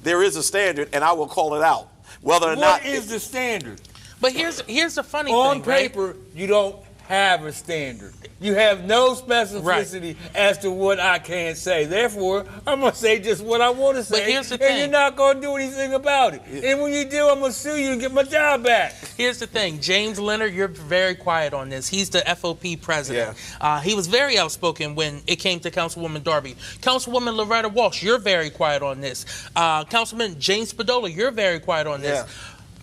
there is a standard, and I will call it out. Whether or not What is the standard? But here's the funny On thing, right? paper, you don't have a standard. You have no specificity as to what I can say. Therefore, I'm going to say just what I want to say. But here's the and thing. you're not going to do anything about it. And when you do, I'm going to sue you and get my job back. Here's the thing. James Leonard, you're very quiet on this. He's the FOP president. He was very outspoken when it came to Councilwoman Darby. Councilwoman Loretta Walsh, you're very quiet on this. Councilman James Spadola, you're very quiet on this.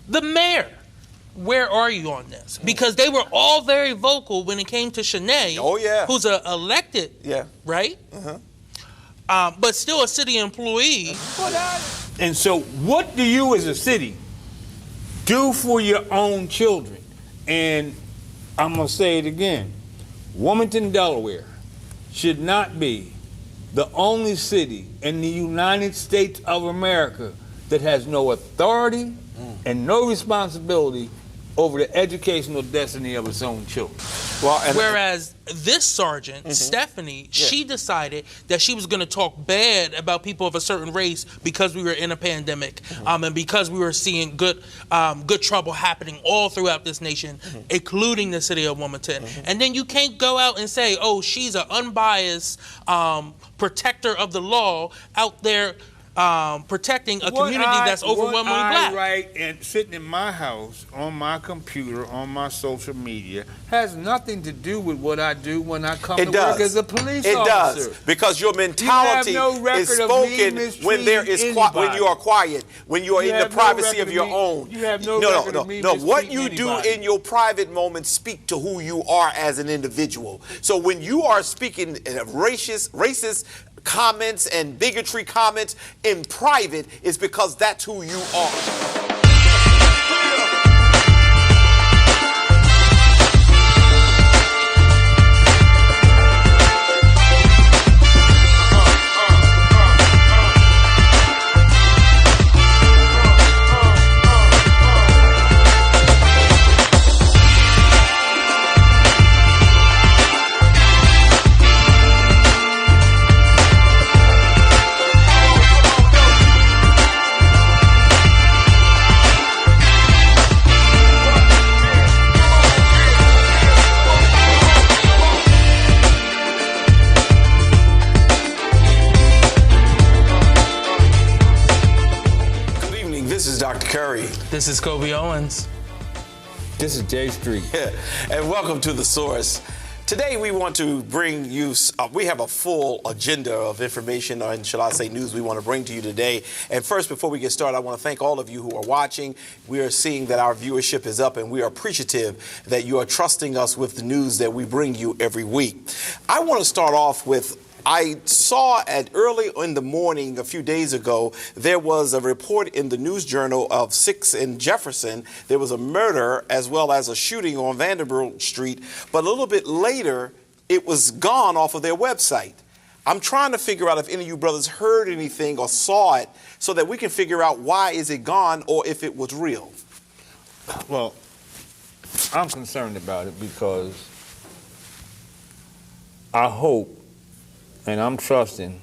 The mayor, where are you on this? Because they were all very vocal when it came to Shanae, who's an elected, right? But still a city employee. And so what do you as a city do for your own children? And I'm going to say it again. Wilmington, Delaware should not be the only city in the United States of America that has no authority and no responsibility over the educational destiny of its own children. Whereas this sergeant, Stephanie, she decided that she was going to talk bad about people of a certain race because we were in a pandemic, and because we were seeing good trouble happening all throughout this nation, including the city of Wilmington. And then you can't go out and say, oh, she's an unbiased protector of the law out there protecting a community that's overwhelmingly black. What I write and sitting in my house, on my computer, on my social media, has nothing to do with what I do when I come to work as a police officer. It does, because your mentality is spoken when there is when you are quiet, when you are in the privacy of your own. You have no record of me mistreating What you do in your private moments speak to who you are as an individual. So when you are speaking racist comments and bigotry comments in private, is because that's who you are. This is Kobe Owens. This is Jay Street. And welcome to The Source. Today we want to bring you, we have a full agenda of information, and shall I say news we want to bring to you today. And first, before we get started, I want to thank all of you who are watching. We are seeing that our viewership is up, and we are appreciative that you are trusting us with the news that we bring you every week. I want to start off with, I saw early in the morning a few days ago, there was a report in the News Journal of 6 in Jefferson. There was a murder as well as a shooting on Vanderbilt Street. But a little bit later, it was gone off of their website. I'm trying to figure out if any of you brothers heard anything or saw it so that we can figure out why is it gone or if it was real. Well, I'm concerned about it because I hope and I'm trusting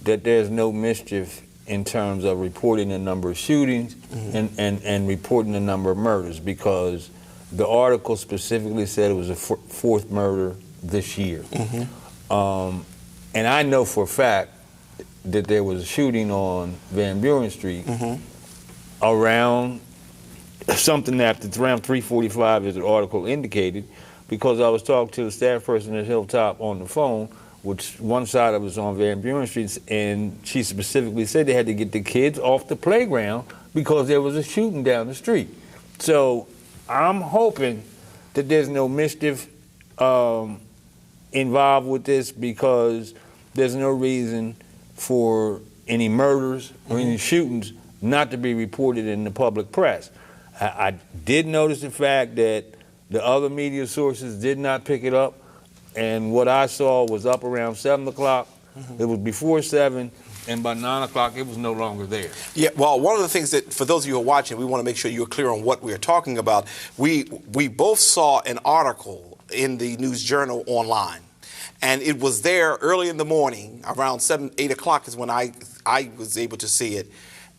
that there's no mischief in terms of reporting the number of shootings and reporting the number of murders, because the article specifically said it was a fourth murder this year. And I know for a fact that there was a shooting on Van Buren Street around something after around 3:45, as the article indicated, because I was talking to the staff person at Hilltop on the phone, which one side of it was on Van Buren Street, and she specifically said they had to get the kids off the playground because there was a shooting down the street. So I'm hoping that there's no mischief involved with this, because there's no reason for any murders or any shootings not to be reported in the public press. I did notice the fact that the other media sources did not pick it up. And what I saw was up around 7 o'clock. It was before 7, and by 9 o'clock, it was no longer there. Yeah, well, one of the things that, for those of you who are watching, we want to make sure you're clear on what we're talking about. We both saw an article in the News Journal online, and it was there early in the morning, around 7, 8 o'clock is when I was able to see it.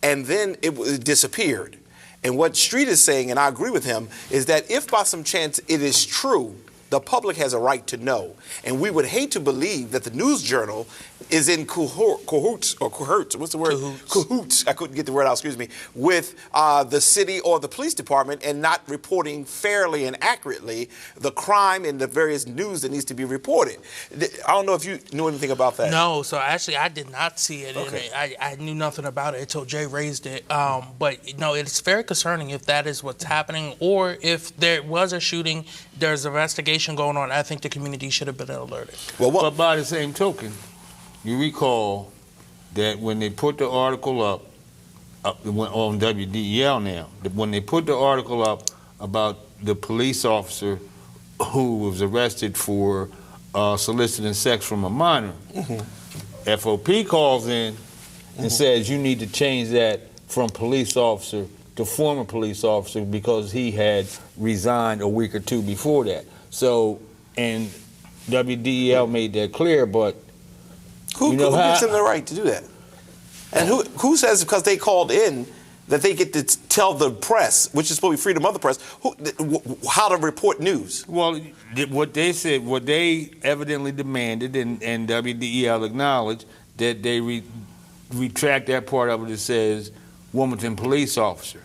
and then it disappeared. And what Street is saying, and I agree with him, is that if by some chance it is true, the public has a right to know. And we would hate to believe that the News Journal is in cahoots, what's the word? Cahoots, I couldn't get the word out, excuse me, with the city or the police department and not reporting fairly and accurately the crime and the various news that needs to be reported. I don't know if you knew anything about that. No, so actually I did not see it. Okay. I knew nothing about it until Jay raised it. But no, it's very concerning if that is what's happening, or if there was a shooting, there's an investigation going on. I think the community should have been alerted. Well, But by the same token, you recall that when they put the article up on WDEL now, when they put the article up about the police officer who was arrested for soliciting sex from a minor, FOP calls in and says you need to change that from police officer to former police officer because he had resigned a week or two before that. So, and WDEL made that clear, but who gives them the right to do that? And who says because they called in that they get to tell the press, which is supposed to be freedom of the press, how to report news? Well, what they said, what they evidently demanded, and WDEL acknowledged, that they retract that part of it that says Wilmington police officer,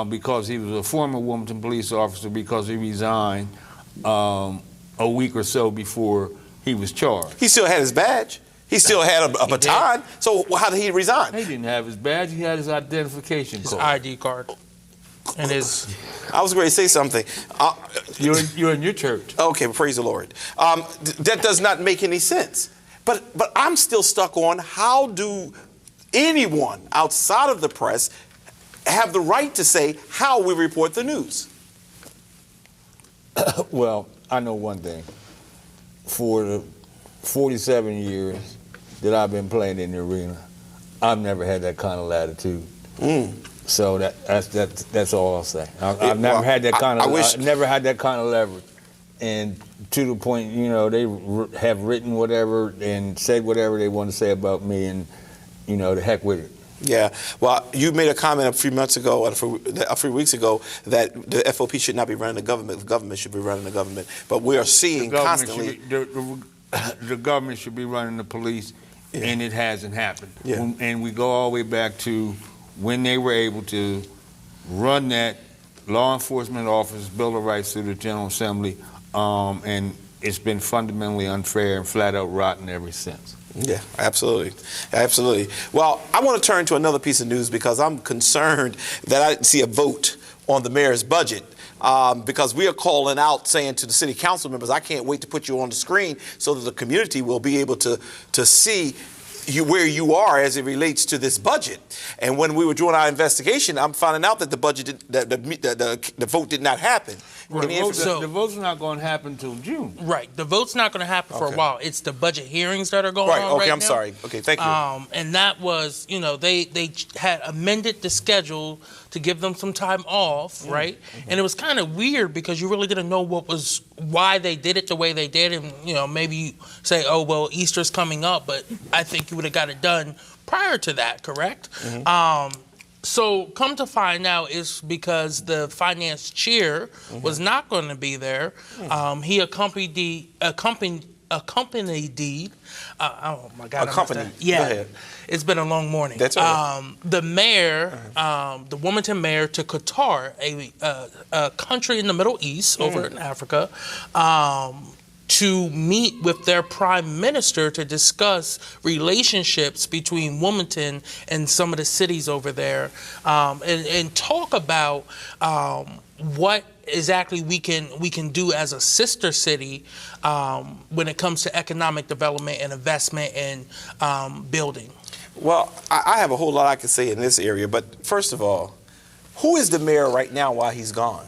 because he was a former Wilmington police officer because he resigned a week or so before he was charged. He still had his badge. He still had a baton. So how did he resign? He didn't have his badge. He had his identification His card. ID card. And his... I was going to say something. You're in your church. Okay, praise the Lord. That does not make any sense. But I'm still stuck on how do anyone outside of the press have the right to say how we report the news? Well, I know one thing. For the 47 years that I've been playing in the arena, I've never had that kind of latitude. So that's all I'll say. I've never had that kind of. I never had that kind of leverage, and to the point, you know, they have written whatever and said whatever they want to say about me, and you know, the heck with it. Yeah. Well, you made a comment a few months ago, a few weeks ago, that the FOP should not be running the government. The government should be running the government. But we are seeing constantly. The government should be running the police, and it hasn't happened. Yeah. And we go all the way back to when they were able to run that law enforcement office, Bill of Rights through the General Assembly, and it's been fundamentally unfair and flat out rotten ever since. Yeah, absolutely. Absolutely. Well, I want to turn to another piece of news because I'm concerned that I didn't see a vote on the mayor's budget. Because we are calling out saying to the city council members, I can't wait to put you on the screen so that the community will be able to see where you are as it relates to this budget. And when we were doing our investigation, I'm finding out that the budget, the vote did not happen. Right. The vote's not going to happen until June. Right. The vote's not going to happen for a while. It's the budget hearings that are going on okay, right now. I'm sorry. Okay, thank you. And that was, you know, they had amended the schedule to give them some time off, right? And it was kind of weird because you really didn't know why they did it the way they did. And, you know, maybe you say, oh, well, Easter's coming up, but I think you would have got it done prior to that, correct? So come to find out it's because the finance chair was not going to be there. He accompanied oh my God. Accompanied. Yeah. Go ahead. It's been a long morning. That's all right. The mayor, the Wilmington mayor, to Qatar, a country in the Middle East, over in Africa, to meet with their prime minister to discuss relationships between Wilmington and some of the cities over there, and talk about what exactly we can do as a sister city when it comes to economic development and investment and building. Well, I have a whole lot I could say in this area, but first of all, who is the mayor right now while he's gone?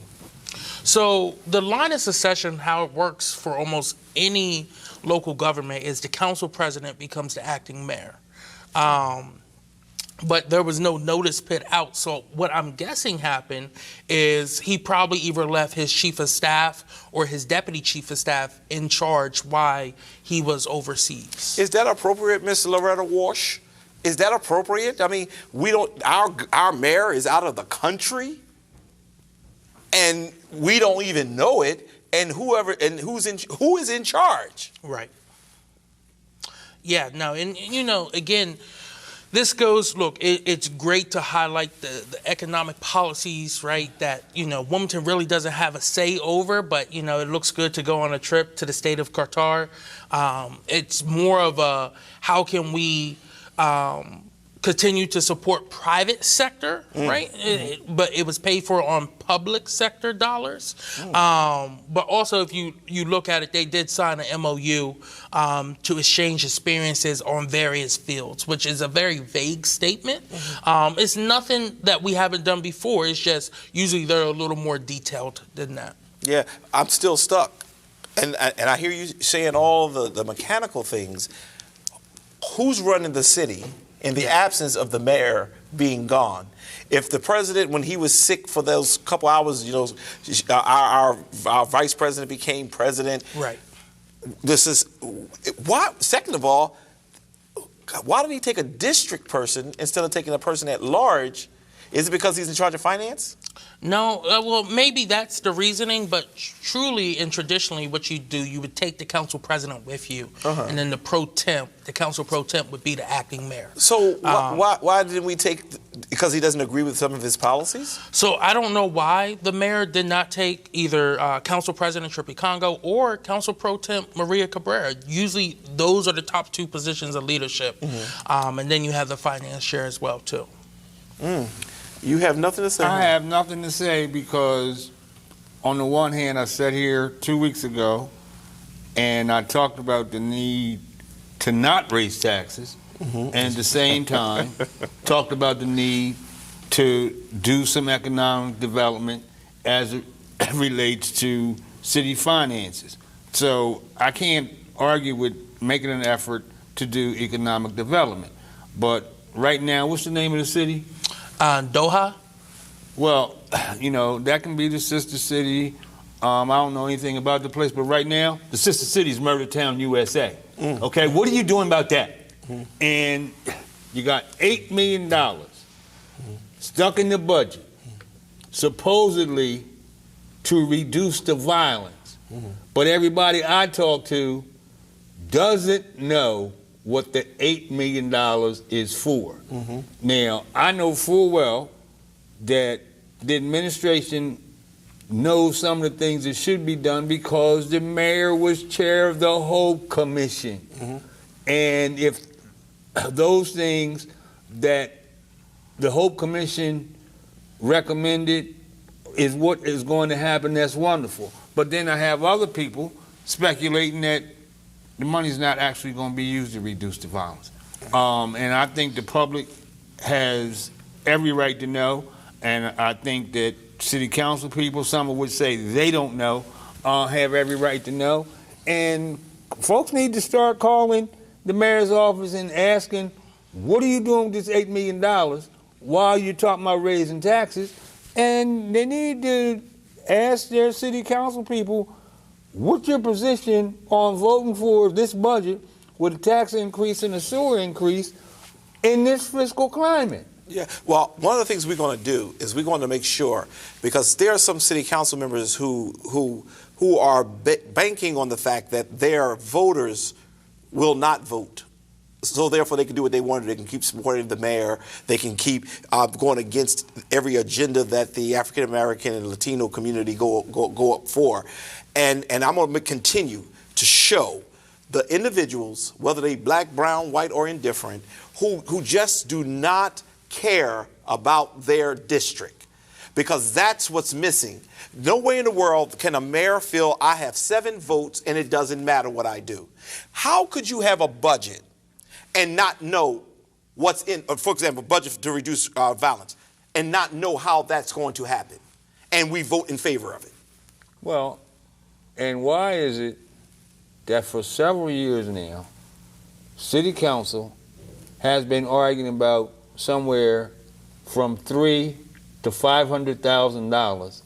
So the line of succession, how it works for almost any local government, is the council president becomes the acting mayor. But there was no notice put out. So what I'm guessing happened is he probably either left his chief of staff or his deputy chief of staff in charge while he was overseas. Is that appropriate, Ms. Loretta Walsh? Is that appropriate? I mean, we don't. Our mayor is out of the country, and we don't even know it. And who is in charge? Right. Yeah. No. And again, this goes. Look, it's great to highlight the economic policies, right? That Wilmington really doesn't have a say over, but it looks good to go on a trip to the state of Qatar. It's more of a how can we continue to support private sector, right? But it was paid for on public sector dollars. But also, if you look at it, they did sign an MOU to exchange experiences on various fields, which is a very vague statement. It's nothing that we haven't done before. It's just usually they're a little more detailed than that. Yeah, I'm still stuck. And I hear you saying all the mechanical things. Who's running the city in the absence of the mayor being gone? If the president, when he was sick for those couple hours, our vice president became president. Right. This is why. Second of all, why did he take a district person instead of taking a person at large? Is it because he's in charge of finance? No, well, maybe that's the reasoning, but truly and traditionally what you do, you would take the council president with you, and then the council pro temp would be the acting mayor. So why didn't we take, because he doesn't agree with some of his policies? So I don't know why the mayor did not take either council president Trippy Congo or council pro temp Maria Cabrera. Usually those are the top two positions of leadership, and then you have the finance chair as well, too. You have nothing to say? I have nothing to say because, on the one hand, I sat here 2 weeks ago and I talked about the need to not raise taxes, and at the same time talked about the need to do some economic development as it relates to city finances. So I can't argue with making an effort to do economic development. But right now, what's the name of the city? Doha? Well, that can be the sister city. I don't know anything about the place, but right now, the sister city is Murder Town, USA. Okay, what are you doing about that? And you got $8 million stuck in the budget, supposedly to reduce the violence. But everybody I talk to doesn't know what the $8 million is for. Now, I know full well that the administration knows some of the things that should be done because the mayor was chair of the Hope Commission. And if those things that the Hope Commission recommended is what is going to happen, that's wonderful. But then I have other people speculating that the money's not actually going to be used to reduce the violence. And I think the public has every right to know, and I think that city council people, some of which say they don't know, have every right to know. And folks need to start calling the mayor's office and asking, what are you doing with this $8 million while you're talking about raising taxes? And they need to ask their city council people, what's your position on voting for this budget with a tax increase and a sewer increase in this fiscal climate? Yeah, well, one of the things we're going to do is we're going to make sure, because there are some city council members who are banking on the fact that their voters will not vote. So therefore, they can do what they want. They can keep supporting the mayor. They can keep going against every agenda that the African American and Latino community go up for. And I'm going to continue to show the individuals, whether they black, brown, white, or indifferent, who just do not care about their district, because that's what's missing. No way in the world can a mayor feel I have 7 votes and it doesn't matter what I do. How could you have a budget and not know what's in, for example, budget to reduce violence, and not know how that's going to happen, and we vote in favor of it? Well, and why is it that for several years now, city council has been arguing about somewhere from $300,000 to $500,000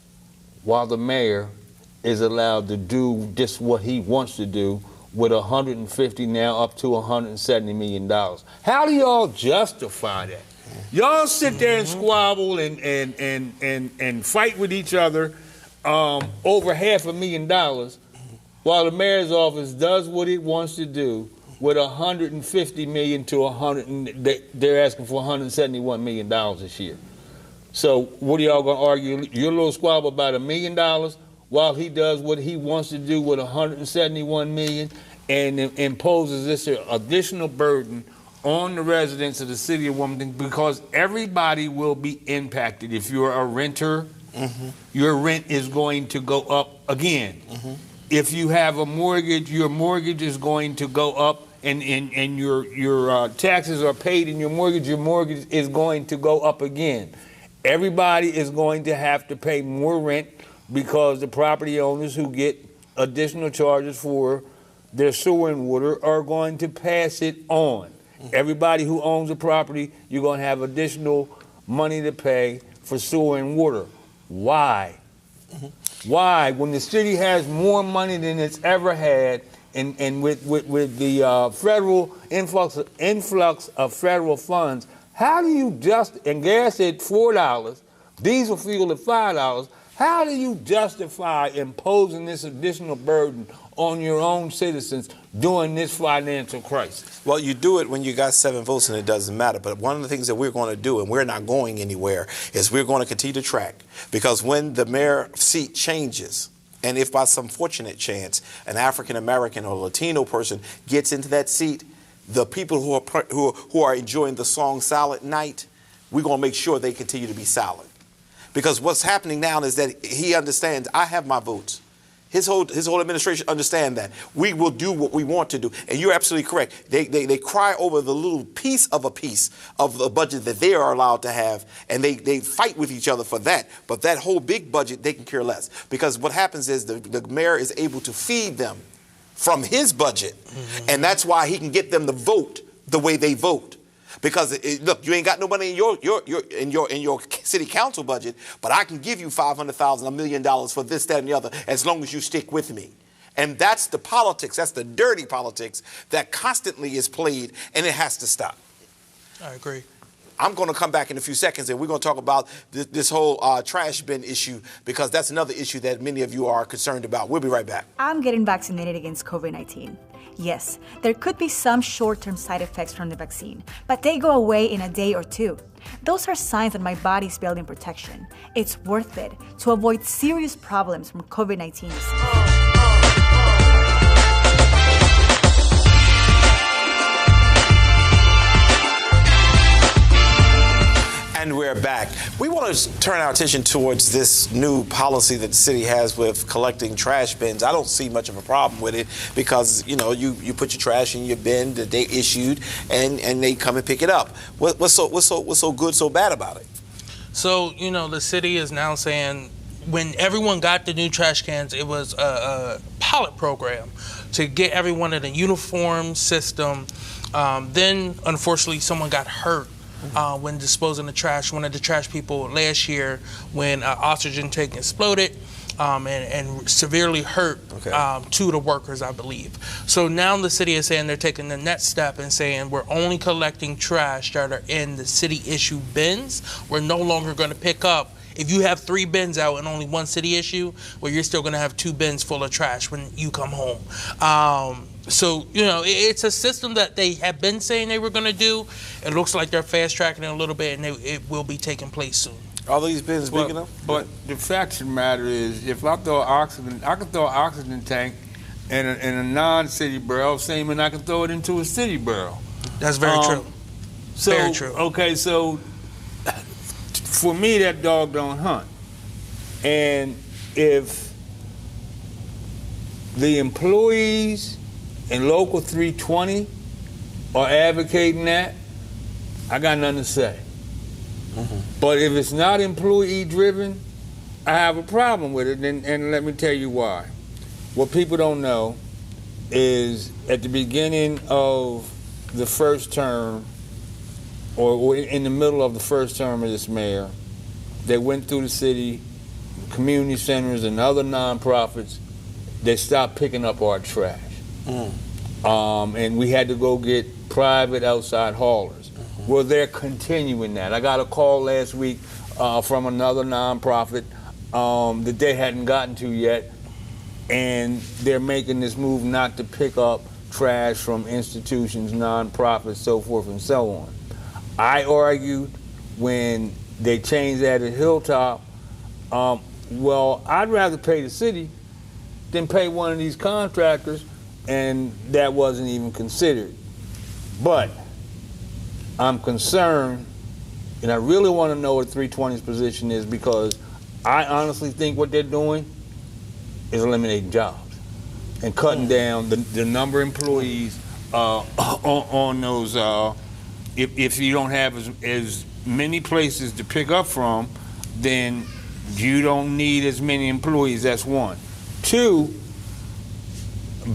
while the mayor is allowed to do just what he wants to do with 150 now up to 170 million dollars. How do y'all justify that? Y'all sit there and squabble and fight with each other over $500,000 while the mayor's office does what it wants to do with 150 million to 100. They're asking for 171 million dollars this year. So what are y'all gonna argue? Your little squabble about $1 million while he does what he wants to do with 171 million and imposes this additional burden on the residents of the city of Wilmington, because everybody will be impacted. If you're a renter, your rent is going to go up again. If you have a mortgage, your mortgage is going to go up, and your taxes are paid in your mortgage is going to go up again. Everybody is going to have to pay more rent because the property owners who get additional charges for their sewer and water are going to pass it on. Everybody who owns a property, you're going to have additional money to pay for sewer and water. Why? Why? When the city has more money than it's ever had, and with the federal influx of federal funds, how do you and gas at $4, diesel fuel at $5, how do you justify imposing this additional burden on your own citizens during this financial crisis? Well, you do it when you got 7 votes and it doesn't matter. But one of the things that we're going to do, and we're not going anywhere, is we're going to continue to track. Because when the mayor seat changes, and if by some fortunate chance an African American or Latino person gets into that seat, the people who are enjoying the song Silent Night, we're going to make sure they continue to be silent. Because what's happening now is that he understands, I have my votes. His whole administration understand that. We will do what we want to do. And you're absolutely correct. They cry over the little piece of the budget that they are allowed to have, and they fight with each other for that. But that whole big budget, they can care less. Because what happens is the mayor is able to feed them from his budget, and that's why he can get them to vote the way they vote. Because look, you ain't got no money in your city council budget, but I can give you $500,000, $1 million for this, that, and the other, as long as you stick with me. And that's the politics. That's the dirty politics that constantly is played, and it has to stop. I agree. I'm going to come back in a few seconds, and we're going to talk about this whole trash bin issue, because that's another issue that many of you are concerned about. We'll be right back. I'm getting vaccinated against COVID-19. Yes, there could be some short-term side effects from the vaccine, but they go away in a day or two. Those are signs that my body's building protection. It's worth it to avoid serious problems from COVID-19. And we're back. We want to turn our attention towards this new policy that the city has with collecting trash bins. I don't see much of a problem with it because, you know, you put your trash in your bin that they issued and they come and pick it up. What's so good, so bad about it? So, you know, the city is now saying when everyone got the new trash cans, it was a pilot program to get everyone in a uniform system. Then, unfortunately, someone got hurt when disposing of trash. One of the trash people last year, when oxygen tank exploded and severely hurt two of the workers, I believe. So now the city is saying they're taking the next step and saying we're only collecting trash that are in the city issue bins. We're no longer going to pick up. If you have 3 bins out and only 1 city issue, well, you're still going to have 2 bins full of trash when you come home. So, you know, it's a system that they have been saying they were going to do. It looks like they're fast-tracking it a little bit, and it will be taking place soon. Are these bins big enough? But the fact of the matter is, if I throw oxygen, I can throw an oxygen tank in a non-city barrel, same, and I can throw it into a city barrel. That's very true. So, very true. Okay, so for me, that dog don't hunt. And if the employees in Local 320 are advocating that, I got nothing to say. But if it's not employee driven, I have a problem with it, and let me tell you why. What people don't know is at the beginning of the first term, or in the middle of the first term of this mayor, they went through the city, community centers and other nonprofits, they stopped picking up our trash. And we had to go get private outside haulers. Well, they're continuing that. I got a call last week from another nonprofit that they hadn't gotten to yet, and they're making this move not to pick up trash from institutions, nonprofits, so forth and so on. I argued when they changed that at Hilltop, well, I'd rather pay the city than pay one of these contractors, and that wasn't even considered. But I'm concerned, and I really want to know what 320's position is, because I honestly think what they're doing is eliminating jobs and cutting down the number of employees on those. If you don't have as many places to pick up from, then you don't need as many employees. That's one. Two,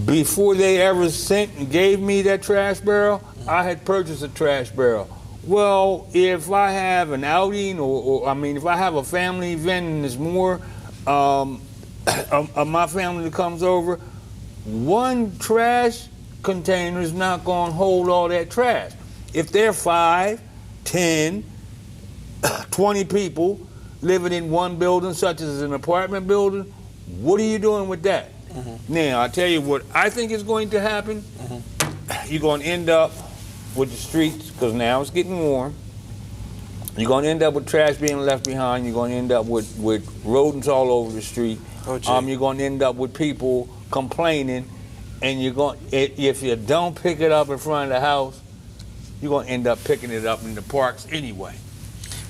before they ever sent and gave me that trash barrel, I had purchased a trash barrel. Well, if I have an outing, or if I have a family event and there's more of my family that comes over, one trash container is not going to hold all that trash. If there are 5, 10, 20 people living in one building, such as an apartment building, what are you doing with that? Now, I'll tell you what I think is going to happen. You're going to end up with the streets, because now it's getting warm. You're going to end up with trash being left behind. You're going to end up with rodents all over the street. You're going to end up with people complaining, and if you don't pick it up in front of the house, you're going to end up picking it up in the parks anyway.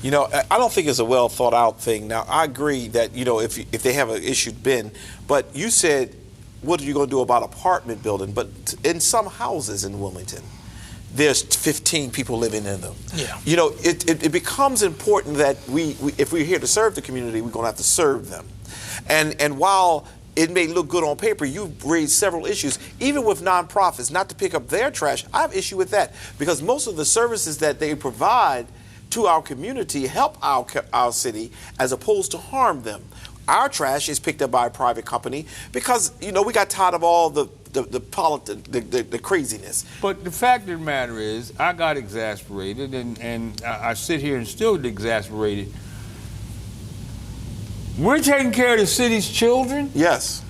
You know, I don't think it's a well thought out thing. Now, I agree that, if they have an issued bin, but you said, what are you going to do about apartment building? But in some houses in Wilmington, there's 15 people living in them. Yeah. It becomes important that if we're here to serve the community, we're going to have to serve them. And while it may look good on paper, you've raised several issues, even with nonprofits, not to pick up their trash. I have issue with that, because most of the services that they provide to our community help our city as opposed to harm them. Our trash is picked up by a private company because, we got tired of all the craziness. But the fact of the matter is, I got exasperated, and I sit here and still exasperated. We're taking care of the city's children. Yes.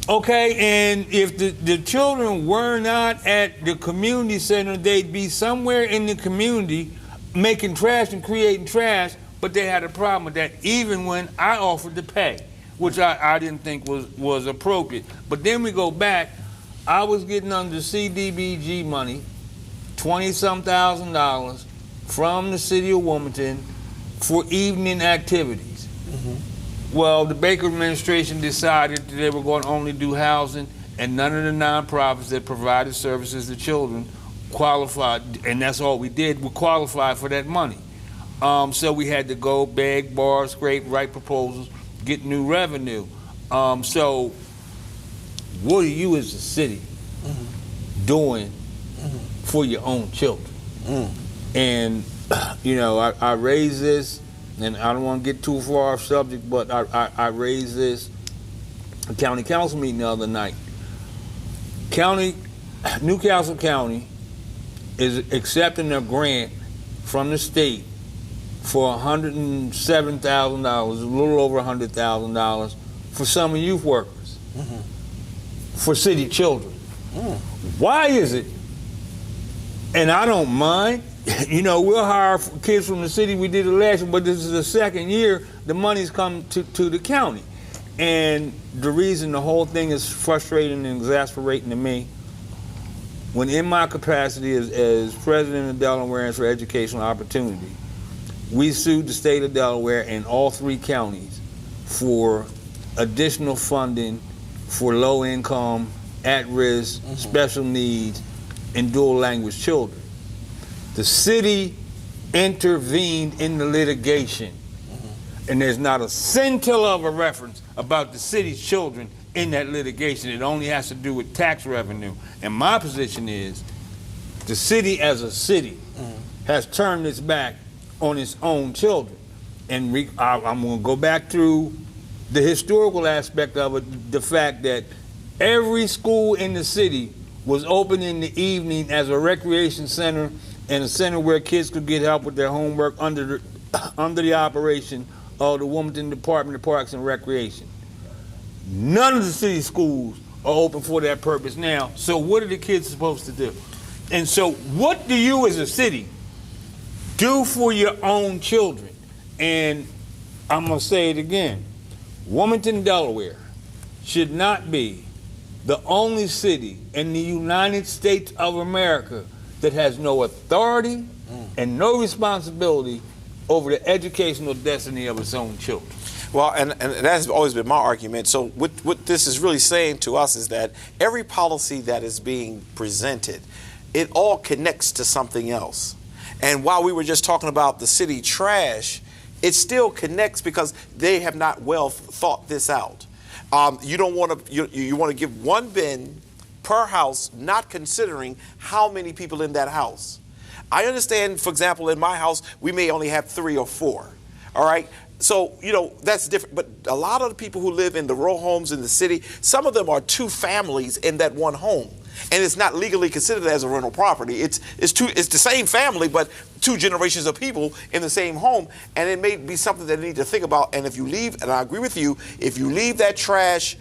Okay, and if the children were not at the community center, they'd be somewhere in the community making trash and creating trash, but they had a problem with that even when I offered to pay, which I didn't think was appropriate. But then we go back, I was getting under CDBG money, $20-some thousand from the city of Wilmington for evening activities. Well, the Baker administration decided that they were going to only do housing, and none of the nonprofits that provided services to children qualified, and that's all we did. We qualified for that money. So we had to go beg, borrow, scrape, write proposals, get new revenue. So what are you as a city doing for your own children? And, I raised this, and I don't want to get too far off subject, but I raised this at county council meeting the other night. Newcastle County is accepting a grant from the state for $107,000, a little over $100,000 for summer youth workers, for city children. Why is it? And I don't mind. We'll hire kids from the city. We did it last year, but this is the second year the money's come to the county. And the reason the whole thing is frustrating and exasperating to me, when in my capacity as president of Delawareans for Educational Opportunity, we sued the state of Delaware and all 3 counties for additional funding for low-income, at-risk, special needs, and dual language children. The city intervened in the litigation, and there's not a scintilla of a reference about the city's children in that litigation. It only has to do with tax revenue. And my position is the city as a city has turned its back on its own children. And I'm going to go back through the historical aspect of it, the fact that every school in the city was open in the evening as a recreation center and a center where kids could get help with their homework under the operation of the Wilmington Department of Parks and Recreation. None of the city schools are open for that purpose now. So what are the kids supposed to do? And so what do you as a city do for your own children? And I'm going to say it again. Wilmington, Delaware should not be the only city in the United States of America that has no authority and no responsibility over the educational destiny of its own children. Well, and that's always been my argument. So what this is really saying to us is that every policy that is being presented, it all connects to something else. And while we were just talking about the city trash, it still connects because they have not well thought this out. You don't want to. You want to give one bin per house, not considering how many people in that house. I understand, for example, in my house, we may only have 3 or 4. All right. So, that's different. But a lot of the people who live in the row homes in the city, some of them are 2 families in that one home. And it's not legally considered as a rental property. It's the same family, but 2 generations of people in the same home. And it may be something that they need to think about. And if you leave, and I agree with you, if you leave that trash,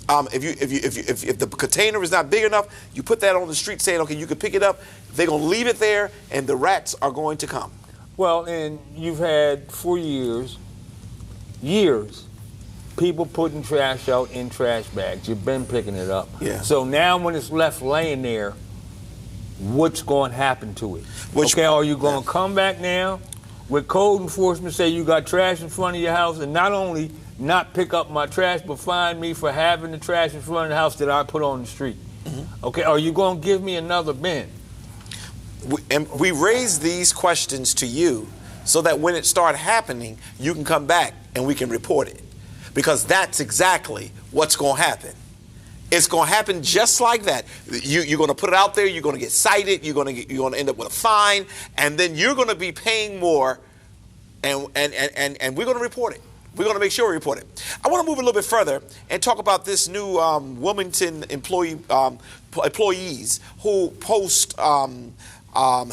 if the container is not big enough, you put that on the street saying, okay, you can pick it up. They're going to leave it there, and the rats are going to come. Well, and you've had for years, people putting trash out in trash bags. You've been picking it up. Yeah. So now when it's left laying there, what's going to happen to it? Are you going to come back now with code enforcement, say you got trash in front of your house, and not only not pick up my trash, but fine me for having the trash in front of the house that I put on the street? Mm-hmm. Okay, are you going to give me another bin? We raise these questions to you so that when it starts happening, you can come back and we can report it. Because that's exactly what's going to happen. It's going to happen just like that. You're going to put it out there, you're going to get cited, you're going to end up with a fine, and then you're going to be paying more, and we're going to report it. We're going to make sure we report it. I want to move a little bit further and talk about this new Wilmington employees who post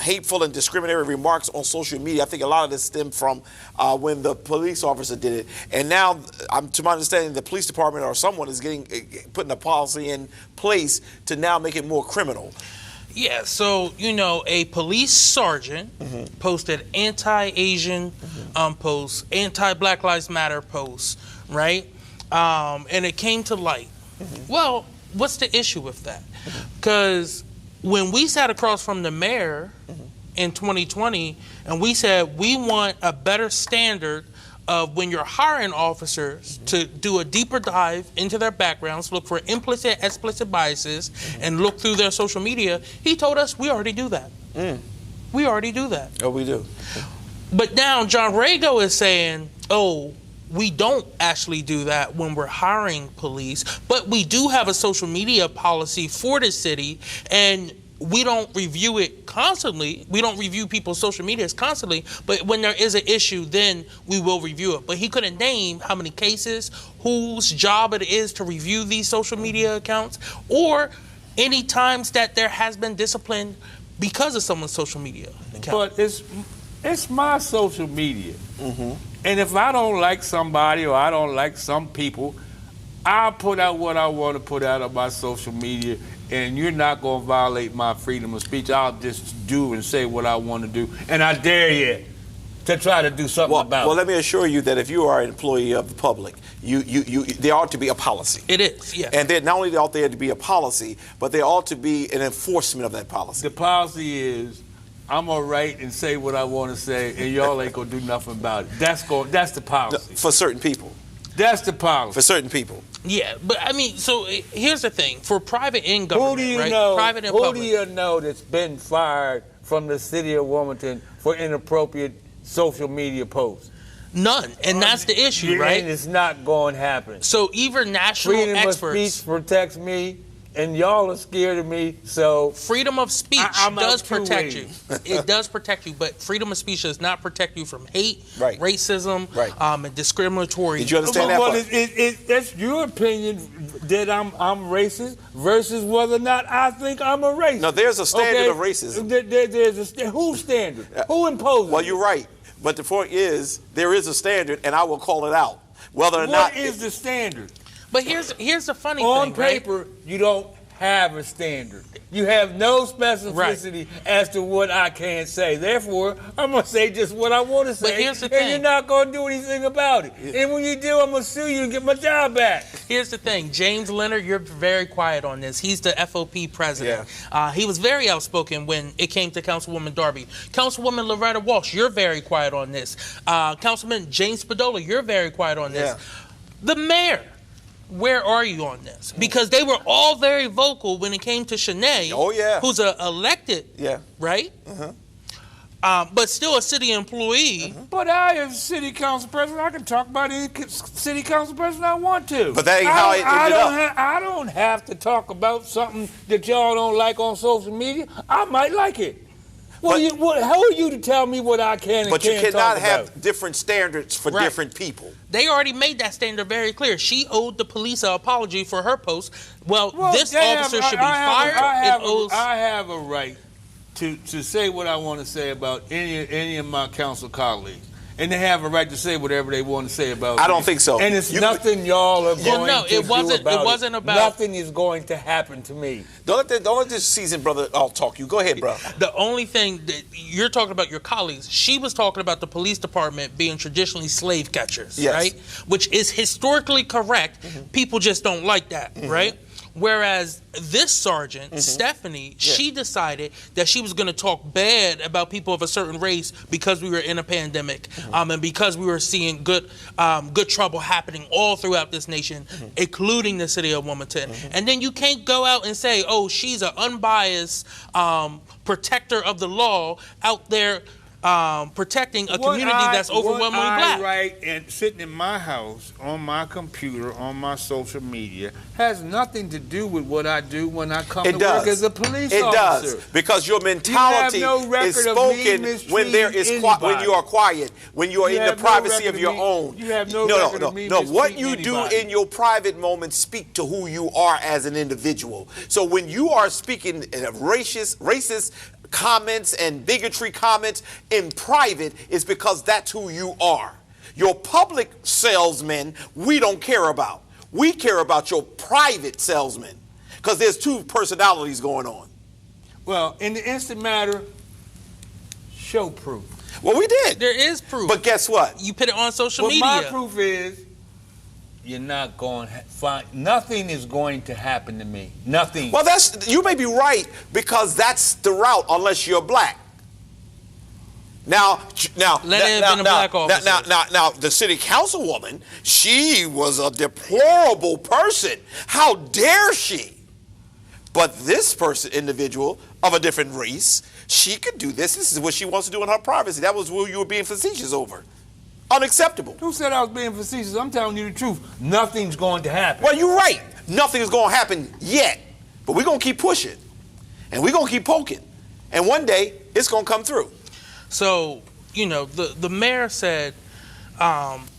hateful and discriminatory remarks on social media. I think a lot of this stemmed from when the police officer did it. And now, to my understanding, the police department or someone is putting a policy in place to now make it more criminal. Yeah, so, a police sergeant posted anti-Asian posts, anti-Black Lives Matter posts, right? And it came to light. Well, what's the issue with that? Because when we sat across from the mayor in 2020 and we said we want a better standard of when you're hiring officers to do a deeper dive into their backgrounds, look for implicit, explicit biases, and look through their social media, he told us we already do that. We already do that. Oh, we do. But now John Rago is saying, we don't actually do that when we're hiring police, but we do have a social media policy for the city, and we don't review it constantly. We don't review people's social medias constantly, but when there is an issue, then we will review it. But he couldn't name how many cases, whose job it is to review these social media accounts, or any times that there has been discipline because of someone's social media account. But it's my social media. And if I don't like somebody or I don't like some people, I'll put out what I want to put out on my social media, and you're not going to violate my freedom of speech. I'll just do and say what I want to do, and I dare you to try to do something about it. Well, let me assure you that if you are an employee of the public, there ought to be a policy. It is, yeah. And not only ought there to be a policy, but there ought to be an enforcement of that policy. The policy is, I'm gonna write and say what I want to say, and y'all ain't gonna do nothing about it. That's the policy. For certain people. That's the policy. For certain people. Yeah, but I mean, so here's the thing: for private and government, who do you right? know? Private and who public. do you know that's been fired from the city of Wilmington for inappropriate social media posts? None, and that's the issue, right? And it's not going to happen. So even national Freedom experts. of speech protects me. and y'all are scared of me, so freedom of speech I'm does out two protect you. ways. It does protect you, but freedom of speech does not protect you from hate, Right. racism, and discriminatory. Did you understand that Well, part? that's your opinion that I'm racist versus whether or not I think I'm a racist. No, there's a standard of racism. There's whose standard? Who imposes Well, it? you're right. But the point is, there is a standard, and I will call it out. Whether or not What is the standard? But here's the funny On thing, right? paper, you don't have a standard. You have no specificity as to what I can say. Therefore, I'm going to say just what I want to say. But here's the and thing. you're not going to do anything about it. And when you do, I'm going to sue you and get my job back. Here's the thing, James Leonard, you're very quiet on this. He's the FOP president. He was very outspoken when it came to Councilwoman Darby. Councilwoman Loretta Walsh, you're very quiet on this. Councilman James Spadola, you're very quiet on this. The mayor, where are you on this? Because they were all very vocal when it came to Shanae, who's an elected, right? But still a city employee. But I, as city council president, I can talk about any city council president I want to. But that ain't how it ended up. I don't have to talk about something that y'all don't like on social media. I might like it. How are you to tell me what I can and can't talk about? But you cannot have different standards for different people. They already made that standard very clear. She owed the police an apology for her post. Well, this officer should be fired. I have a right to say what I want to say about any of my council colleagues. And they have a right to say whatever they want to say about me. I don't think so. And it's nothing y'all are going to do about it. It wasn't about... Nothing is going to happen to me. Don't let this seasoned brother talk you. Go ahead, bro. The only thing that you're talking about your colleagues, she was talking about the police department being traditionally slave catchers, right? Which is historically correct. People just don't like that, right? Whereas this sergeant, Stephanie, she decided that she was going to talk bad about people of a certain race because we were in a pandemic, and because we were seeing good trouble happening all throughout this nation, including the city of Wilmington. And then you can't go out and say, oh, she's an unbiased protector of the law out there protecting a community that's overwhelmingly black. Right, and sitting in my house, on my computer, on my social media, has nothing to do with what I do when I come to work as a police officer. It does, because your mentality is spoken when when you are quiet, when you are in the privacy of your own. You have no record of me mistreating What you do in your private moments speak to who you are as an individual. So when you are speaking racist comments and bigotry comments in private, is because that's who you are. Your public salesmen, we don't care about. We care about your private salesmen, because there's two personalities going on. Well, in the instant matter, show proof. Well, we did. There is proof. But guess what? You put it on social media. My proof is you're not going to find, nothing is going to happen to me. Nothing. Well, you may be right, because that's the route, unless you're black. Now, the city councilwoman, she was a deplorable person. How dare she? But this individual of a different race, she could do this. This is what she wants to do in her privacy. That was what you were being facetious over. Unacceptable. Who said I was being facetious? I'm telling you the truth. Nothing's going to happen. Well, you're right. Nothing is going to happen yet. But we're going to keep pushing. And we're going to keep poking. And one day, it's going to come through. So, the mayor said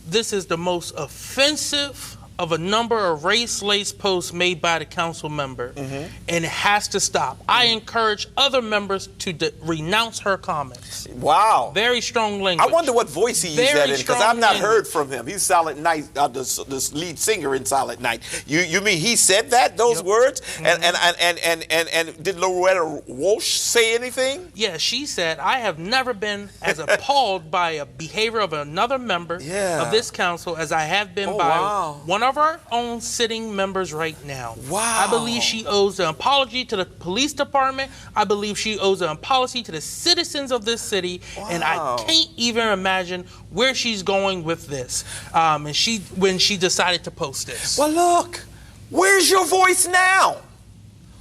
this is the most offensive of a number of race-laced posts made by the council member, and it has to stop. I encourage other members to renounce her comments. Wow. Very strong language. I wonder what voice he used that in, because I've not heard from him. He's Silent Night, the lead singer in Silent Night. You mean he said those words? And did Loretta Walsh say anything? Yeah, she said, I have never been as appalled by a behavior of another member of this council as I have been by one of our own sitting members right now. Wow. I believe she owes an apology to the police department. I believe she owes an apology to the citizens of this city. Wow. And I can't even imagine where she's going with this. When she decided to post this. Well, look, where's your voice now?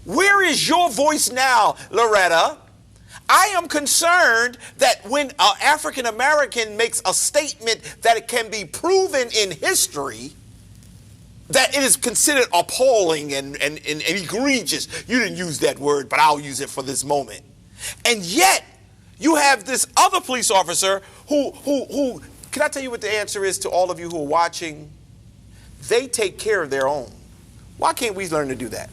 Where is your voice now, Loretta? I am concerned that when an African American makes a statement that it can be proven in history, that it is considered appalling and egregious. You didn't use that word, but I'll use it for this moment. And yet, you have this other police officer who, can I tell you what the answer is to all of you who are watching? They take care of their own. Why can't we learn to do that?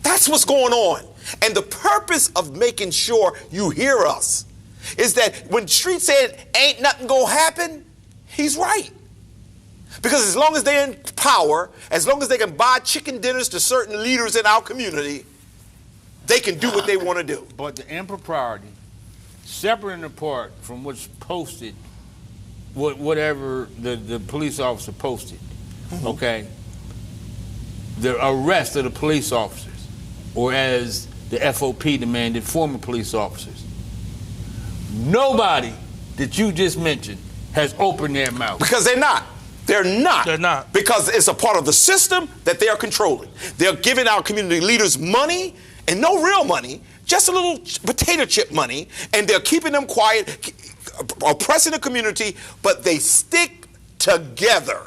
That's what's going on. And the purpose of making sure you hear us is that when Street said, ain't nothing gonna happen, he's right. Because as long as they're in power, as long as they can buy chicken dinners to certain leaders in our community, they can do what they want to do. But the impropriety, separate and apart from what's posted, whatever the police officer posted, okay? The arrest of the police officers, or as the FOP demanded, former police officers. Nobody that you just mentioned has opened their mouth. Because they're not. They're not. They're not. Because it's a part of the system that they are controlling. They're giving our community leaders money, and no real money, just a little potato chip money, and they're keeping them quiet, oppressing the community, but they stick together.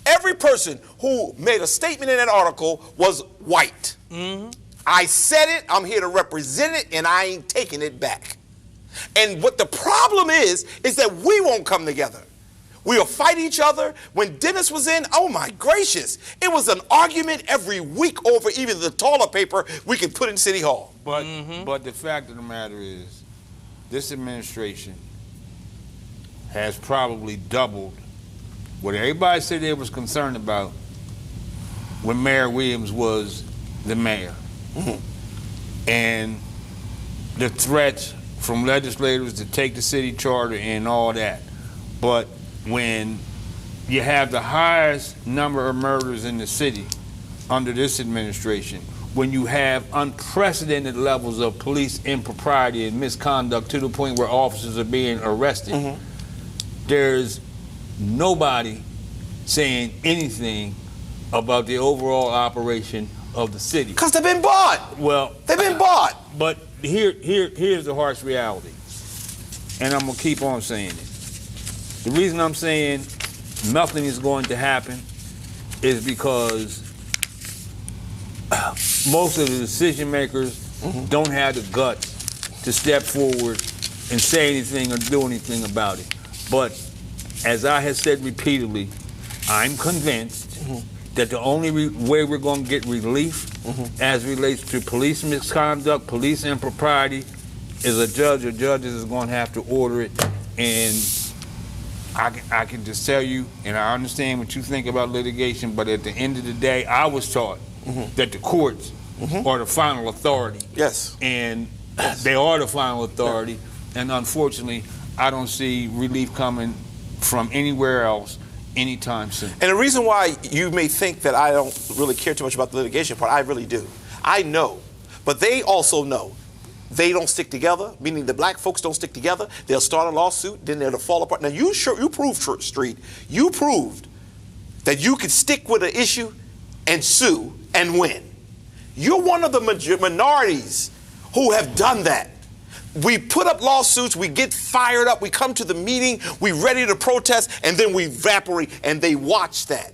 Every person who made a statement in that article was white. I said it, I'm here to represent it, and I ain't taking it back. And what the problem is that we won't come together. We'll fight each other. When Dennis was in, oh my gracious, it was an argument every week over even the toilet paper we could put in City Hall. But the fact of the matter is, this administration has probably doubled what everybody said they was concerned about when Mayor Williams was the mayor. And the threats from legislators to take the city charter and all that. But when you have the highest number of murders in the city under this administration, when you have unprecedented levels of police impropriety and misconduct to the point where officers are being arrested, there's nobody saying anything about the overall operation of the city. Because they've been bought. Well, they've been bought. But here's the harsh reality, and I'm gonna keep on saying it. The reason I'm saying nothing is going to happen is because most of the decision makers don't have the guts to step forward and say anything or do anything about it. But as I have said repeatedly, I'm convinced that the only way we're going to get relief as relates to police misconduct, police impropriety, is a judge or judges is going to have to order it. And I can just tell you, and I understand what you think about litigation, but at the end of the day, I was taught that the courts are the final authority. Yes. And they are the final authority. And unfortunately, I don't see relief coming from anywhere else anytime soon. And the reason why you may think that I don't really care too much about the litigation part, I really do. I know. But they also know. They don't stick together, meaning the black folks don't stick together. They'll start a lawsuit, then they'll fall apart. Now, you proved, Street, you proved that you could stick with an issue and sue and win. You're one of the minorities who have done that. We put up lawsuits, we get fired up, we come to the meeting, we ready to protest, and then we evaporate, and they watch that.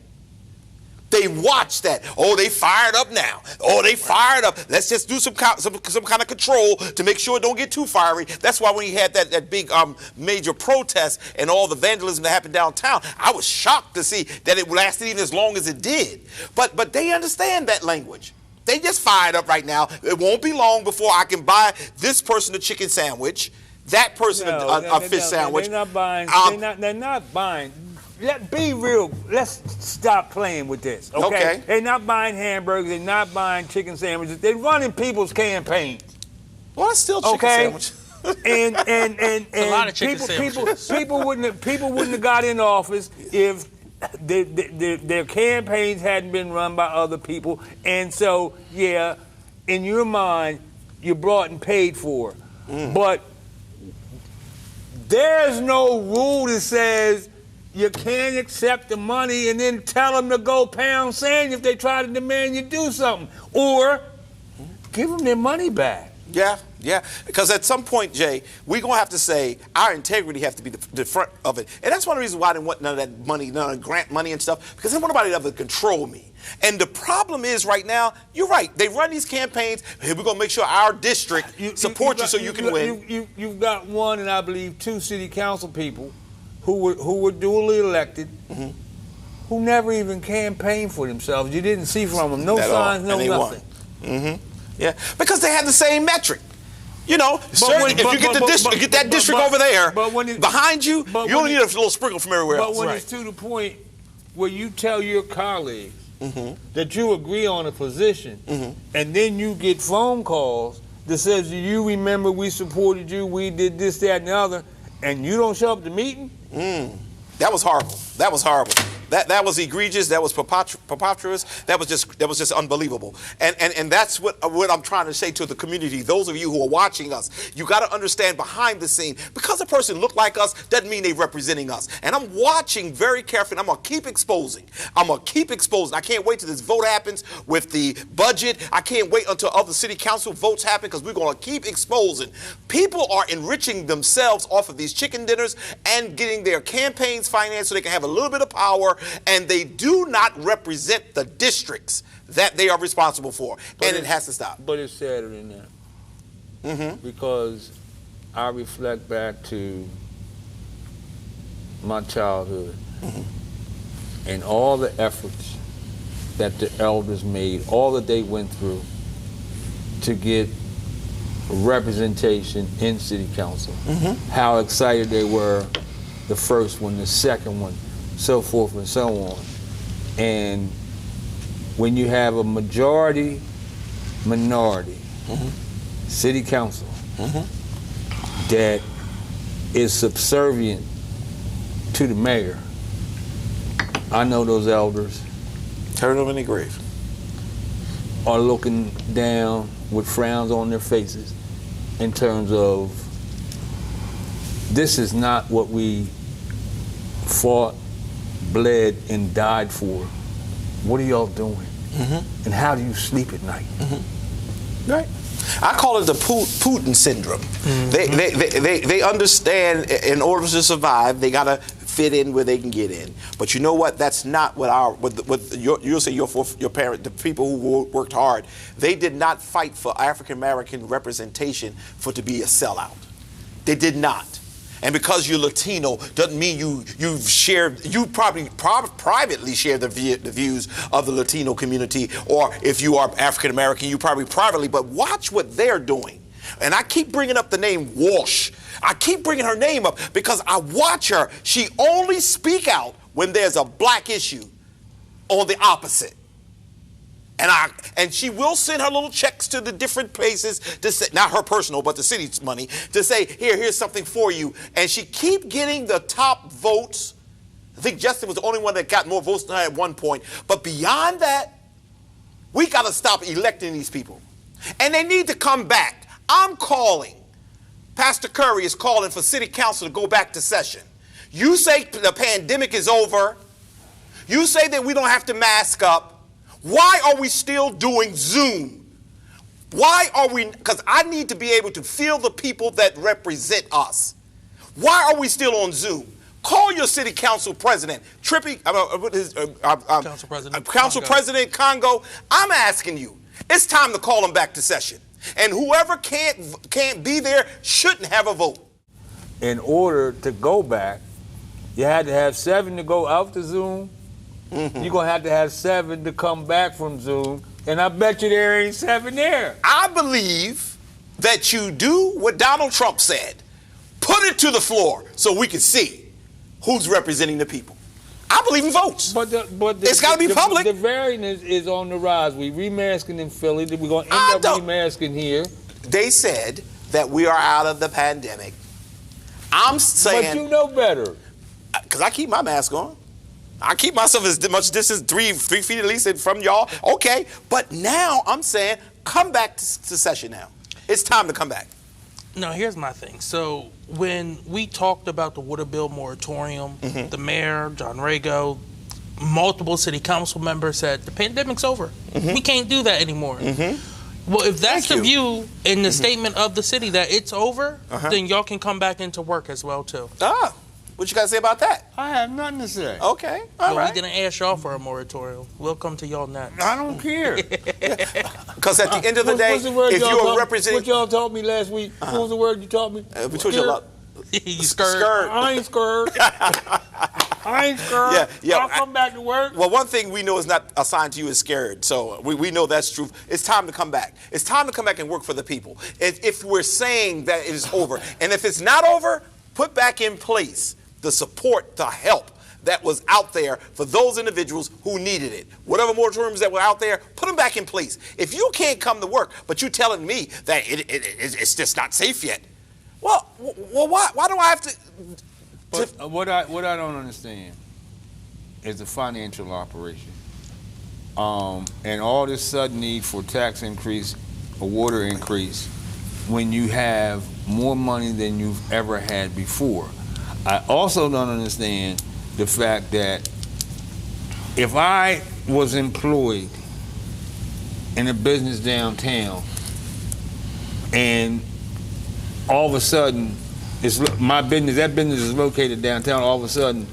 They watch that. Oh, they fired up now. Oh, they fired up. Let's just do some kind of control to make sure it don't get too fiery. That's why when you had that big major protest and all the vandalism that happened downtown, I was shocked to see that it lasted even as long as it did. But they understand that language. They just fired up right now. It won't be long before I can buy this person a chicken sandwich, that person a fish sandwich. They're not buying. They're not buying. Be real. Let's stop playing with this. Okay? They're not buying hamburgers. They're not buying chicken sandwiches. They're running people's campaigns. Well, it's still chicken sandwich. and a lot of chicken sandwiches. people wouldn't have got in office if their campaigns hadn't been run by other people. And so, yeah, in your mind, you're brought and paid for. But there's no rule that says you can't accept the money and then tell them to go pound sand if they try to demand you do something. Or give them their money back. Yeah, yeah. Because at some point, Jay, we're going to have to say our integrity has to be the front of it. And that's one of the reasons why I didn't want none of that money, none of the grant money and stuff, because I didn't want nobody to ever control me. And the problem is right now, you're right, they run these campaigns, hey, we're going to make sure our district supports you so you can win. You've got one and I believe 2 city council people who were duly elected, who never even campaigned for themselves. You didn't see from them, no signs, no nothing. Yeah, because they have the same metric. You know, if you get that district over there behind you, you only need a little sprinkle from everywhere else. But when it's to the point where you tell your colleagues that you agree on a position, and then you get phone calls that says, do you remember we supported you, we did this, that, and the other, and you don't show up to the meeting? That was horrible. That was horrible. That was egregious. That was preposterous. That was just unbelievable. And that's what I'm trying to say to the community. Those of you who are watching us, you got to understand behind the scene. Because a person look like us doesn't mean they're representing us. And I'm watching very carefully. I'm gonna keep exposing. I can't wait till this vote happens with the budget. I can't wait until other city council votes happen because we're gonna keep exposing. People are enriching themselves off of these chicken dinners and getting their campaigns financed so they can have a little bit of power. And they do not represent the districts that they are responsible for. And it has to stop. But it's sadder than that. Because I reflect back to my childhood and all the efforts that the elders made, all that they went through to get representation in city council. How excited they were the first one, the second one, so forth and so on. And when you have a majority minority city council that is subservient to the mayor, I know those elders turn them in the grave are looking down with frowns on their faces in terms of this is not what we fought, bled, and died for. What are y'all doing? And how do you sleep at night? Right. I call it the Putin syndrome. They understand in order to survive, they got to fit in where they can get in. But you know what? That's not what you'll say your parent, the people who worked hard, they did not fight for African American representation to be a sellout. They did not. And because you're Latino doesn't mean you probably privately share the views of the Latino community, or if you are African American, you probably privately, but watch what they're doing. And I keep bringing up the name Walsh. I keep bringing her name up because I watch her. She only speak out when there's a black issue on the opposite. And she will send her little checks to the different places to say, not her personal, but the city's money, to say, here's something for you. And she keep getting the top votes. I think Justin was the only one that got more votes than her at one point. But beyond that, we got to stop electing these people. And they need to come back. I'm calling. Pastor Curry is calling for city council to go back to session. You say the pandemic is over. You say that we don't have to mask up. Why are we still doing Zoom? Why are we, because I need to be able to feel the people that represent us. Why are we still on Zoom? Call your city council president, Council President Congo. I'm asking you, it's time to call them back to session. And whoever can't be there shouldn't have a vote. In order to go back, you had to have 7 to go out to Zoom. You're going to have 7 to come back from Zoom, and I bet you there ain't 7 there. I believe that you do what Donald Trump said. Put it to the floor so we can see who's representing the people. I believe in votes. But it's got to be public. The variant is on the rise. We remasking in Philly. We're going to end up remasking here. They said that we are out of the pandemic. I'm saying... But you know better. Because I keep my mask on. I keep myself as much distance, 3 feet at least from y'all. Okay, but now I'm saying come back to session now. It's time to come back. No, here's my thing. So when we talked about the water bill moratorium, the mayor, John Rago, multiple city council members said the pandemic's over. We can't do that anymore. Well, if that's Thank the you. view in the statement of the city that it's over, then y'all can come back into work as well too. Ah, what you got to say about that? I have nothing to say. Okay, all Well, right. we didn't ask y'all for a moratorium. We'll come to y'all next. I don't care. Because at the end of the day, What's the word if y'all you're taught- representing, What y'all taught me last week? What was the word you taught me? we told you about You scared? skirt. I ain't scared. I ain't scared. Yeah, I'll come back to work. Well, one thing we know is not assigned to you is scared. So we know that's true. It's time to come back. It's time to come back and work for the people. If we're saying that it is over, and if it's not over, put back in place the support, the help that was out there for those individuals who needed it. Whatever moratoriums that were out there, put them back in place. If you can't come to work, but you're telling me that it's just not safe yet, well, why do I have to? But what I don't understand is the financial operation, and all this sudden need for tax increase or water increase when you have more money than you've ever had before. I also don't understand the fact that if I was employed in a business downtown and all of a sudden it's my business, that business is located downtown, all of a sudden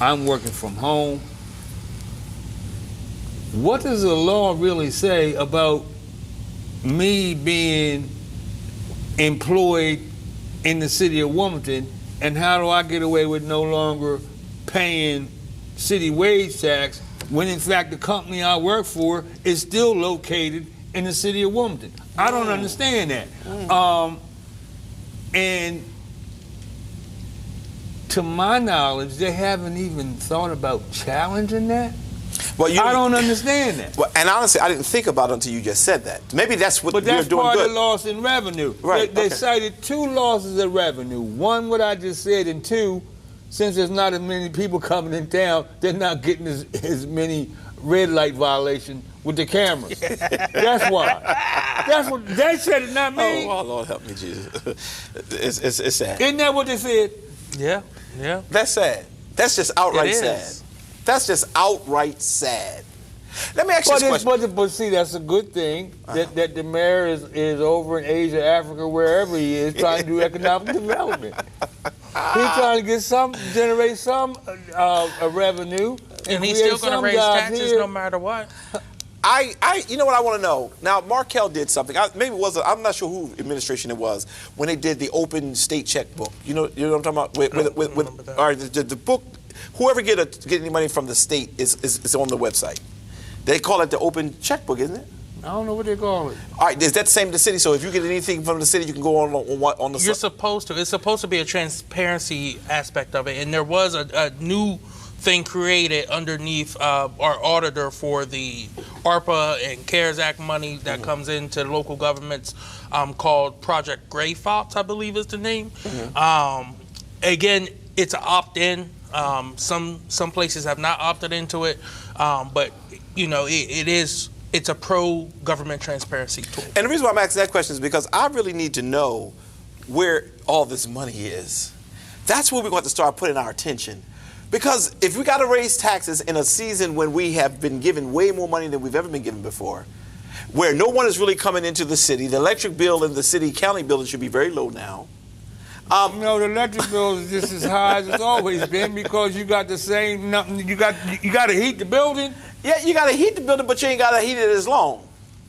I'm working from home, what does the law really say about me being employed in the city of Wilmington, and how do I get away with no longer paying city wage tax when in fact the company I work for is still located in the city of Wilmington? I don't understand that. And to my knowledge, they haven't even thought about challenging that. Well, I don't understand that. Well, and honestly, I didn't think about it until you just said that. Maybe that's what But you're that's doing part good. of the loss in revenue. Right, They okay. cited 2 losses of revenue. One, what I just said, and 2, since there's not as many people coming in town, they're not getting as many red light violations with the cameras. That's why. That's what they said, it, not me. Oh, Lord help me, Jesus. It's sad. Isn't that what they said? Yeah. That's sad. That's just outright It is. sad. That's just outright sad. Let me ask you this question. But see, that's a good thing that the mayor is over in Asia, Africa, wherever he is, trying to do economic development. He's trying to generate some revenue, And he's still create going to some raise jobs taxes here. no matter what. You know what I want to know? Now, Markel did something. I'm not sure who administration it was when they did the open state checkbook. You know what I'm talking about? remember that. All right, the book. Whoever get any money from the state is on the website. They call it the open checkbook, isn't it? I don't know what they call it. All right, is that the same in the city? So if you get anything from the city, you can go on the. You're supposed to. It's supposed to be a transparency aspect of it, and there was a new thing created underneath our auditor for the ARPA and CARES Act money that comes into local governments, called Project Gray Fox, I believe is the name. Again, it's an opt-in. Some places have not opted into it, but you know it's a pro-government transparency tool. And the reason why I'm asking that question is because I really need to know where all this money is. That's where we're going to start putting our attention. Because if we got to raise taxes in a season when we have been given way more money than we've ever been given before, where no one is really coming into the city, the electric bill in the city county building should be very low now. No, the electric bill is just as high as it's always been because you got the same. You got to heat the building. Yeah, you got to heat the building, but you ain't got to heat it as long.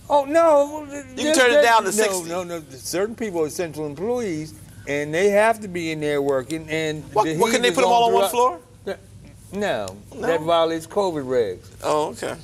Oh no! You can turn it down to 60. No. Certain people are essential employees, and they have to be in there working. And What can they put them all on one floor? No, that violates COVID regs. Oh, okay.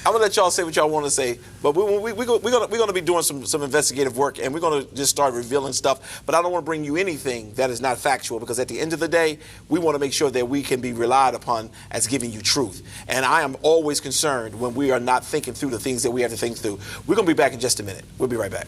I'm gonna let y'all say what y'all want to say, but we're gonna be doing some investigative work, and we're gonna just start revealing stuff. But I don't want to bring you anything that is not factual, because at the end of the day, we want to make sure that we can be relied upon as giving you truth. And I am always concerned when we are not thinking through the things that we have to think through. We're gonna be back in just a minute. We'll be right back.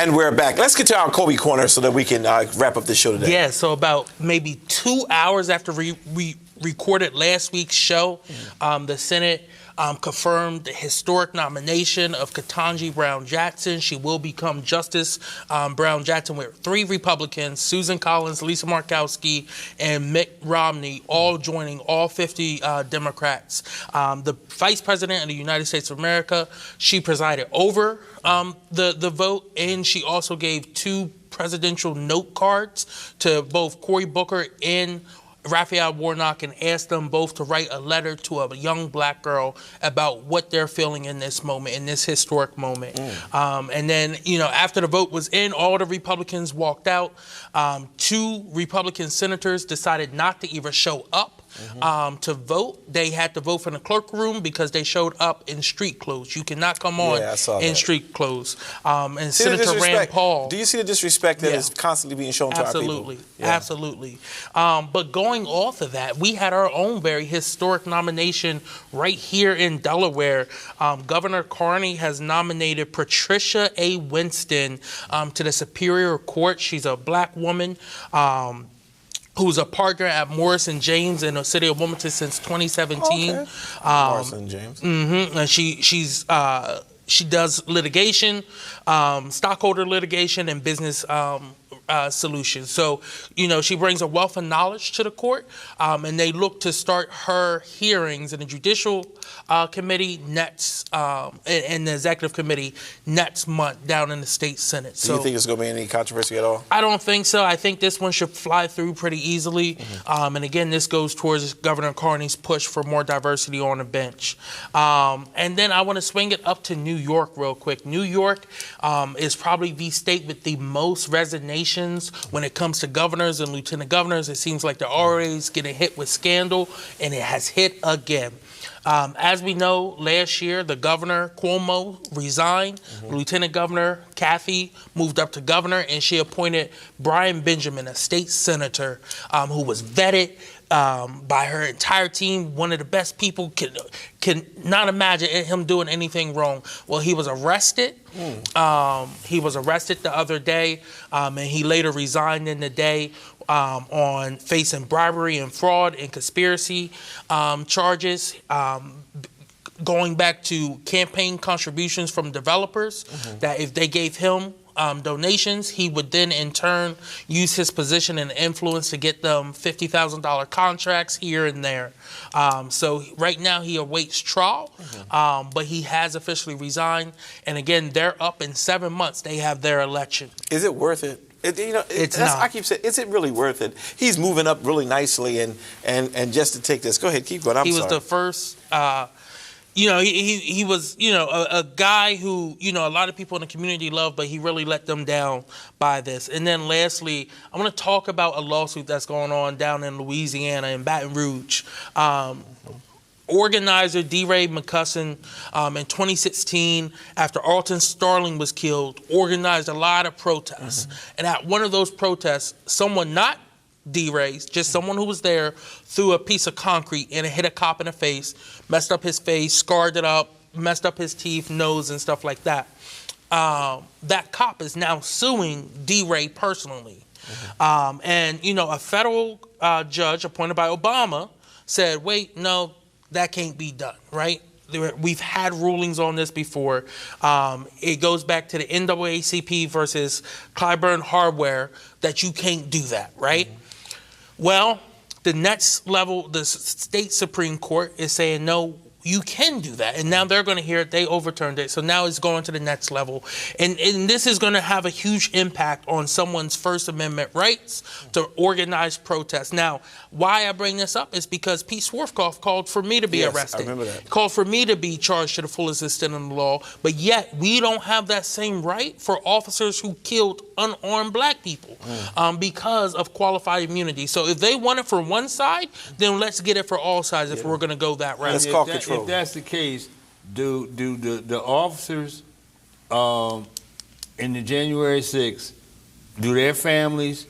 And we're back. Let's get to our Kobe Corner so that we can wrap up this show today. Yeah, so about maybe 2 hours after we recorded last week's show, the Senate confirmed the historic nomination of Ketanji Brown Jackson. She will become Justice Brown Jackson with 3 Republicans, Susan Collins, Lisa Murkowski, and Mitt Romney, all joining all 50 Democrats. The Vice President of the United States of America, she presided over the vote, and she also gave 2 presidential note cards to both Cory Booker and Raphael Warnock and asked them both to write a letter to a young black girl about what they're feeling in this moment, in this historic moment. And then, after the vote was in, all the Republicans walked out. 2 Republican senators decided not to even show up to vote. They had to vote from the clerk room because they showed up in street clothes. You cannot come on in street clothes. And Senator Rand Paul. Do you see the disrespect that is constantly being shown to our people? Absolutely. But going off of that, we had our own very historic nomination right here in Delaware. Governor Carney has nominated Patricia A. Winston to the Superior Court. She's a black woman who's a partner at Morrison James in the city of Wilmington since 2017. Okay. Morrison James. And she does litigation, stockholder litigation, and business solutions. So, she brings a wealth of knowledge to the court, and they look to start her hearings in the Judicial Committee next, and the Executive Committee next month down in the State Senate. Do you think there's going to be any controversy at all? I don't think so. I think this one should fly through pretty easily. And again, this goes towards Governor Carney's push for more diversity on the bench. And then I want to swing it up to New York real quick. New York is probably the state with the most resignations when it comes to governors and lieutenant governors. It seems like they're always getting hit with scandal, and it has hit again. As we know, last year, the governor, Cuomo, resigned. Lieutenant Governor Kathy moved up to governor, and she appointed Brian Benjamin, a state senator who was vetted by her entire team, one of the best people, can not imagine him doing anything wrong. Well, he was arrested. He was arrested the other day, and he later resigned in the day on facing bribery and fraud and conspiracy charges, going back to campaign contributions from developers, that if they gave him donations, he would then in turn use his position and influence to get them $50,000 contracts here and there. So right now he awaits trial, but he has officially resigned. And again, they're up in 7 months. They have their election. Is it worth it? It's not. I keep saying, is it really worth it? He's moving up really nicely, and just to take this. Go ahead, keep going. He was the first. He was, a guy who, a lot of people in the community love, but he really let them down by this. And then lastly, I want to talk about a lawsuit that's going on down in Louisiana in Baton Rouge. Organizer DeRay McCusson in 2016, after Alton Starling was killed, organized a lot of protests. And at one of those protests, someone not DeRay, just someone who was there, threw a piece of concrete and it hit a cop in the face, messed up his face, scarred it up, messed up his teeth, nose, and stuff like that. That cop is now suing DeRay personally. And, a federal judge appointed by Obama said, wait, no, that can't be done, right? We've had rulings on this before. It goes back to the NAACP versus Clyburn Hardware that you can't do that, right? Well, the next level, the state Supreme Court is saying, no, you can do that. And now they're going to hear it. They overturned it. So now it's going to the next level. And this is going to have a huge impact on someone's First Amendment rights to organize protests. Now, why I bring this up is because Pete Swartkoff called for me to be arrested. I remember that. Called for me to be charged to the fullest extent of the law. But yet, we don't have that same right for officers who killed unarmed black people because of qualified immunity. So if they want it for one side, then let's get it for all sides if we're going to go that route. Let's call control. If that's the case, do the officers in the January 6th, do their families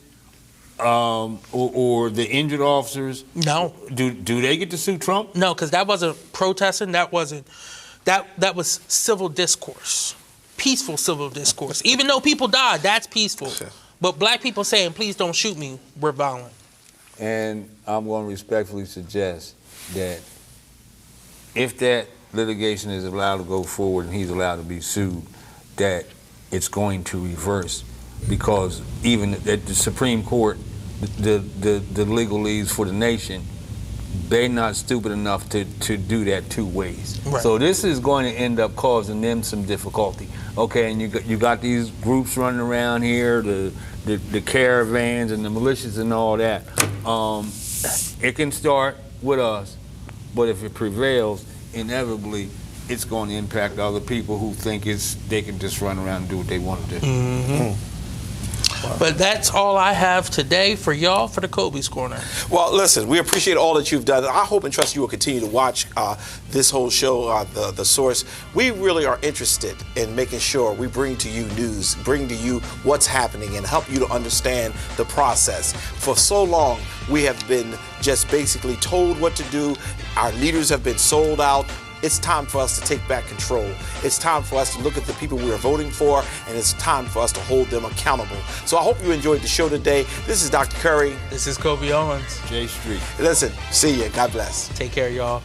or the injured officers, no, do they get to sue Trump? No, because that wasn't protesting. That was civil discourse. peaceful civil discourse. Even though people died, that's peaceful. But black people saying, please don't shoot me, we're violent. And I'm going to respectfully suggest that if that litigation is allowed to go forward and he's allowed to be sued, that it's going to reverse, because even at the Supreme Court, the legal leads for the nation, they're not stupid enough to do that two ways. Right. So this is going to end up causing them some difficulty. Okay, and you got these groups running around here, the caravans and the militias and all that. It can start with us, but if it prevails, inevitably it's going to impact other people who think they can just run around and do what they want to do. Wow. But that's all I have today for y'all for the Kobe's Corner. Well, listen, we appreciate all that you've done. I hope and trust you will continue to watch this whole show, The Source. We really are interested in making sure we bring to you news, bring to you what's happening, and help you to understand the process. For so long, we have been just basically told what to do. Our leaders have been sold out. It's time for us to take back control. It's time for us to look at the people we are voting for, and it's time for us to hold them accountable. So I hope you enjoyed the show today. This is Dr. Curry. This is Kobe Owens. J Street. Listen, see you. God bless. Take care, y'all.